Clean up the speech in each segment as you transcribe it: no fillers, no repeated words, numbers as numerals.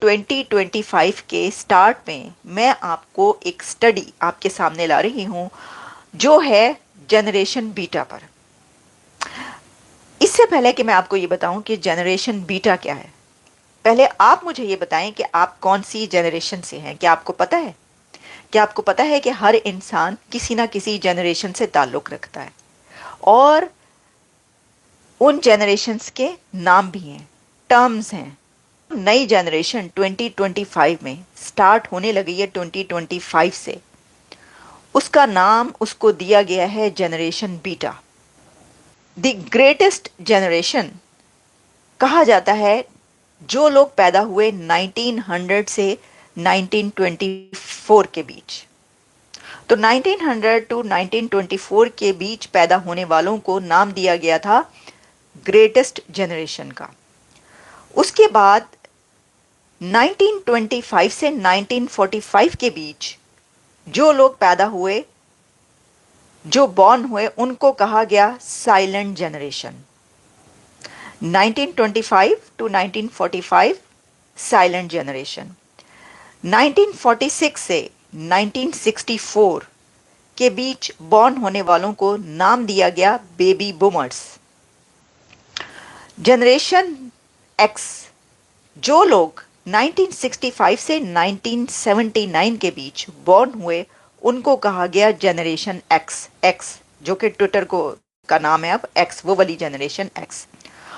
2025 के स्टार्ट में मैं आपको एक स्टडी आपके सामने ला रही हूं जो है जनरेशन बीटा पर। इससे पहले कि मैं आपको ये बताऊं कि जनरेशन बीटा क्या है, पहले आप मुझे ये बताएं कि आप कौन सी जनरेशन से हैं। क्या आपको पता है? क्या आपको पता है कि हर इंसान किसी ना किसी जनरेशन से ताल्लुक रखता है और उन जनरेशन्स के नाम भी हैं, टर्म्स हैं। नई जनरेशन 2025 में स्टार्ट होने लगी है 2025 से, उसका नाम उसको दिया गया है generation beta. The greatest generation कहा जाता है जो लोग पैदा हुए 1900 से 1924 के बीच। तो 1900 टू 1924 के बीच पैदा होने वालों को नाम दिया गया था ग्रेटेस्ट जनरेशन का। उसके बाद 1925 से 1945 के बीच जो लोग पैदा हुए, जो बॉर्न हुए, उनको कहा गया silent generation. 1925 to 1945 silent generation. 1946 से 1964 के बीच बॉर्न होने वालों को नाम दिया गया बेबी बूमर्स। जनरेशन एक्स, जो लोग 1965 से 1979 के बीच बॉर्न हुए, उनको कहा गया जनरेशन एक्स। एक्स जो कि ट्विटर को का नाम है अब एक्स, वो वाली जनरेशन एक्स।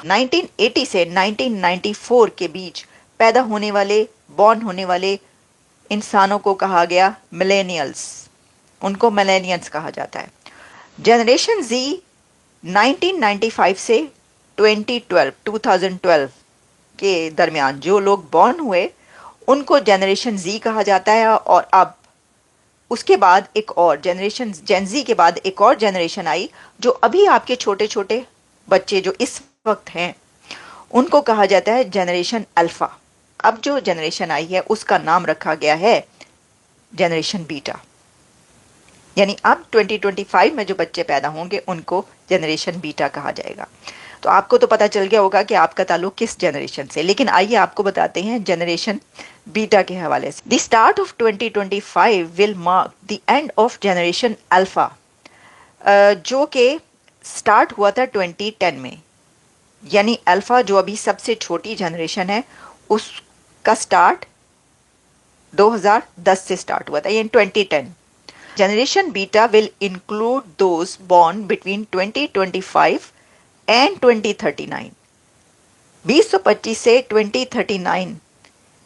1980 से 1994 के बीच पैदा होने वाले, बॉर्न होने वाले इंसानों को कहा गया मिलेनियल्स, उनको मिलेनियल्स कहा जाता है। जनरेशन जी 1995 से 2012 के दरमियान जो लोग बॉर्न हुए, उनको जनरेशन जी कहा जाता है। और अब उसके बाद एक और जनरेशन, जेन जी के बाद एक और जनरेशन आई जो अभी आपके छोटे छोटे बच्चे जो इस वक्त हैं, उनको कहा जाता है जनरेशन अल्फा। अब जो जनरेशन आई है उसका नाम रखा गया है जनरेशन बीटा। यानी अब 2025 में जो बच्चे पैदा होंगे उनको जनरेशन बीटा कहा जाएगा। तो आपको तो पता चल गया होगा कि आपका ताल्लुक किस जनरेशन से। लेकिन आइए आपको बताते हैं जनरेशन बीटा के हवाले से। The start of 2025 will mark the end of generation alpha, जो कि स्टार्ट हुआ था 2010 में। यानी अल्फा जो अभी सबसे छोटी जनरेशन है, उसका स्टार्ट 2010 से स्टार्ट हुआ था, यानी 2010। Generation beta will include those born between 2025 and 2039। 2025 से 2039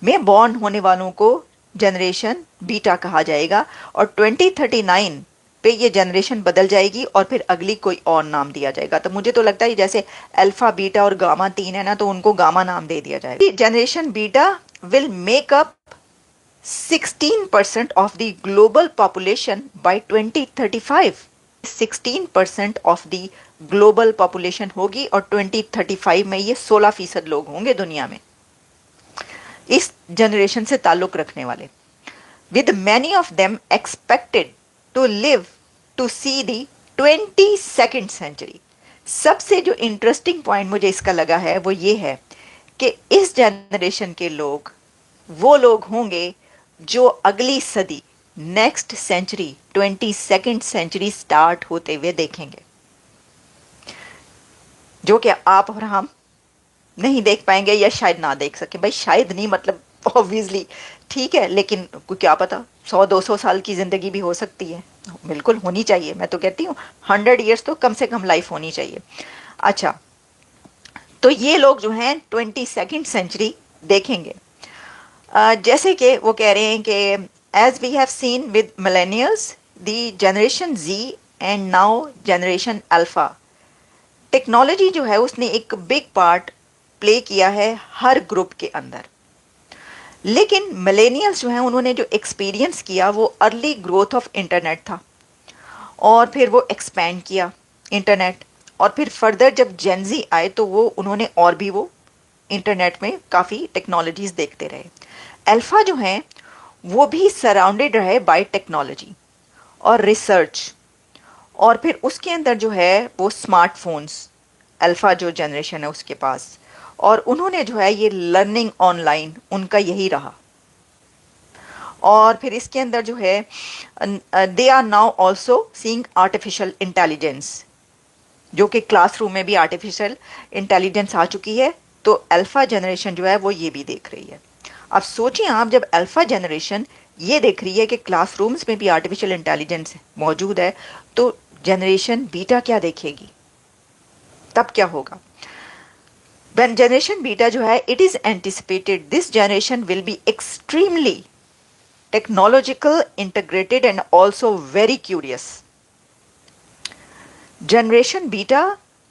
में बॉर्न होने वालों को जनरेशन बीटा कहा जाएगा और 2039 पे ये जनरेशन बदल जाएगी और फिर अगली कोई और नाम दिया जाएगा। तो मुझे तो लगता है जैसे अल्फा, बीटा और गामा तीन है ना, तो उनको गामा नाम दे दिया जाएगा। Generation beta will make up 16% of the global population bye 2035। 16% of the global population होगी और 2035 में ये 16% लोग होंगे दुनिया में इस जनरेशन से ताल्लुक रखने वाले। With many of them expected to live to see the 22nd century. सबसे जो इंटरेस्टिंग पॉइंट मुझे इसका लगा है वो ये है कि इस जनरेशन के लोग वो लोग होंगे जो अगली सदी, next century, 22nd century start होते हुए देखेंगे, जो कि आप और हम नहीं देख पाएंगे या शायद ना देख सके। भाई शायद नहीं, मतलब ऑब्वियसली ठीक है, लेकिन क्या पता 100-200 साल की जिंदगी भी हो सकती है। बिल्कुल होनी चाहिए, मैं तो कहती हूँ 100 ईयर्स तो कम से कम लाइफ होनी चाहिए। अच्छा, तो ये लोग जो हैं 22nd सेंचुरी देखेंगे। जैसे कि वो कह रहे हैं कि as we have seen with millennials, the generation Z and now generation alpha, technology जो है उसने एक बिग पार्ट प्ले किया है हर ग्रुप के अंदर। लेकिन मिलेनियल्स जो हैं उन्होंने जो एक्सपीरियंस किया वो अर्ली ग्रोथ ऑफ इंटरनेट था, और फिर वो एक्सपैंड किया इंटरनेट, और फिर फर्दर जब जेनजी आए तो वो उन्होंने और भी वो इंटरनेट में काफ़ी टेक्नोलॉजीज देखते रहे। अल्फा जो हैं वो भी सराउंडेड रहे बाय टेक्नोलॉजी और रिसर्च, और फिर उसके अंदर जो है वो स्मार्टफोन्स, अल्फा जो जनरेशन है उसके पास और उन्होंने जो है ये लर्निंग ऑनलाइन उनका यही रहा। और फिर इसके अंदर जो है they are now also seeing artificial intelligence, जो कि क्लासरूम में भी आर्टिफिशियल इंटेलिजेंस आ चुकी है। तो अल्फा जनरेशन जो है वो ये भी देख रही है। अब सोचिए आप, जब अल्फा जनरेशन ये देख रही है कि क्लासरूम्स में भी आर्टिफिशियल इंटेलिजेंस मौजूद है, तो जनरेशन बीटा क्या देखेगी, तब क्या होगा। when generation beta जो है, it is anticipated this generation will be extremely technological, integrated and also very curious। Generation beta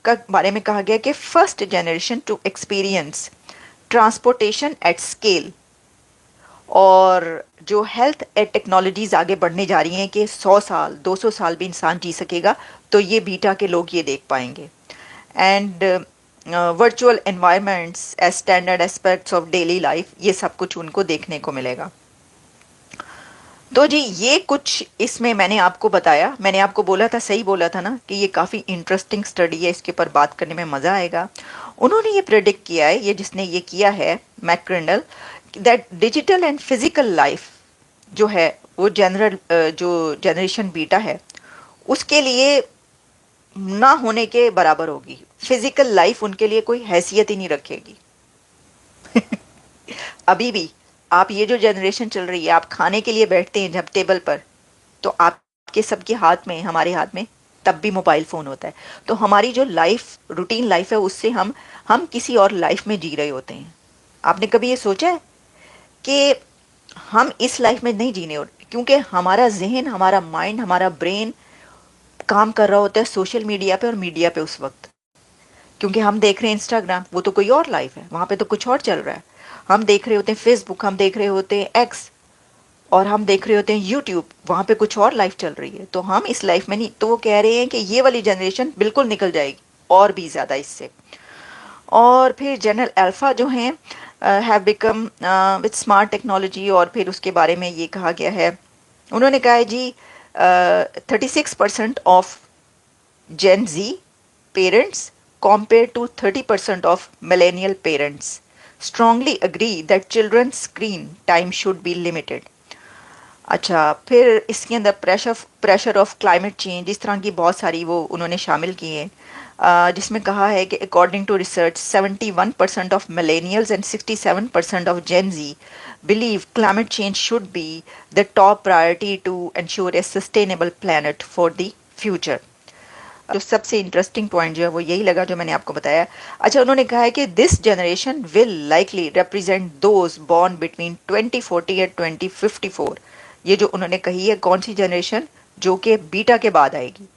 का बारे में कहा गया कि first generation to experience transportation at scale, और जो हेल्थ एंड टेक्नोलॉजीज आगे बढ़ने जा रही हैं कि 100 साल 200 साल भी इंसान जी सकेगा, तो ये बीटा के लोग ये देख पाएंगे। And virtual environments as standard aspects of daily life, ये सब कुछ उनको देखने को मिलेगा। तो जी ये कुछ इसमें मैंने आपको बताया, मैंने आपको बोला था, सही बोला था ना, कि ये काफ़ी इंटरेस्टिंग स्टडी है, इसके ऊपर बात करने में मज़ा आएगा। उन्होंने ये प्रेडिक्ट किया है, ये जिसने ये किया है मैक्रेंडल, that digital and physical life जो है वो जो जनरेशन बीटा है उसके लिए ना होने के बराबर होगी। फिजिकल लाइफ उनके लिए कोई हैसियत ही नहीं रखेगी। अभी भी आप ये जो जनरेशन चल रही है, आप खाने के लिए बैठते हैं जब टेबल पर, तो आपके सबके हाथ में, हमारे हाथ में तब भी मोबाइल फ़ोन होता है। तो हमारी जो लाइफ, रूटीन लाइफ है, उससे हम किसी और लाइफ में जी रहे होते हैं। आपने कभी ये सोचा है कि हम इस लाइफ में नहीं जीने, और क्योंकि हमारा जहन, हमारा माइंड, हमारा ब्रेन काम कर रहा होता है सोशल मीडिया पे और मीडिया पे उस वक्त, क्योंकि हम देख रहे हैं इंस्टाग्राम, वो तो कोई और लाइफ है, वहाँ पे तो कुछ और चल रहा है। हम देख रहे होते हैं फेसबुक, हम देख रहे होते हैं एक्स, और हम देख रहे होते हैं यूट्यूब, वहाँ पे कुछ और लाइफ चल रही है। तो हम इस लाइफ में नहीं, तो वो कह रहे हैं कि ये वाली जनरेशन बिल्कुल निकल जाएगी और भी ज़्यादा इससे। और फिर जनरल अल्फ़ा जो हैं have become with smart technology, और फिर उसके बारे में ये कहा गया है, उन्होंने कहा है जी 36% of Gen Z parents compared to 30% of millennial parents strongly agree that children's screen time should be limited। अच्छा, फिर इसके अंदर प्रेशर ऑफ क्लाइमेट चेंज, इस तरह की बहुत सारी वो उन्होंने शामिल की हैं, जिसमें कहा है कि according to research 71% of millennials and 67% of Gen Z believe climate change should be the top priority to ensure a sustainable planet for the future. तो सबसे इंटरेस्टिंग पॉइंट जो है वो यही लगा जो मैंने आपको बताया। अच्छा, उन्होंने कहा है कि this generation will likely represent those born between 2040 and 2054। ये जो उन्होंने कही है, कौन सी जनरेशन, जो कि बीटा के बाद आएगी।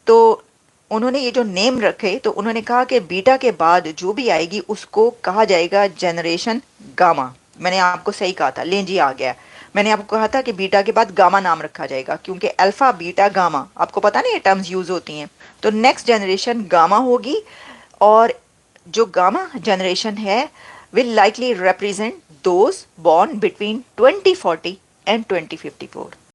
तो उन्होंने ये जो नेम रखे, तो उन्होंने कहा कि बीटा के बाद जो भी आएगी उसको कहा जाएगा जनरेशन गामा। मैंने आपको सही कहा था, लें जी आ गया, मैंने आपको कहा था कि बीटा के बाद गामा नाम रखा जाएगा, क्योंकि अल्फा बीटा गामा, आपको पता नहीं ये टर्म्स यूज होती हैं। तो नेक्स्ट जनरेशन गामा होगी, और जो गामा जनरेशन है will likely represent those born between 2040 and 2054।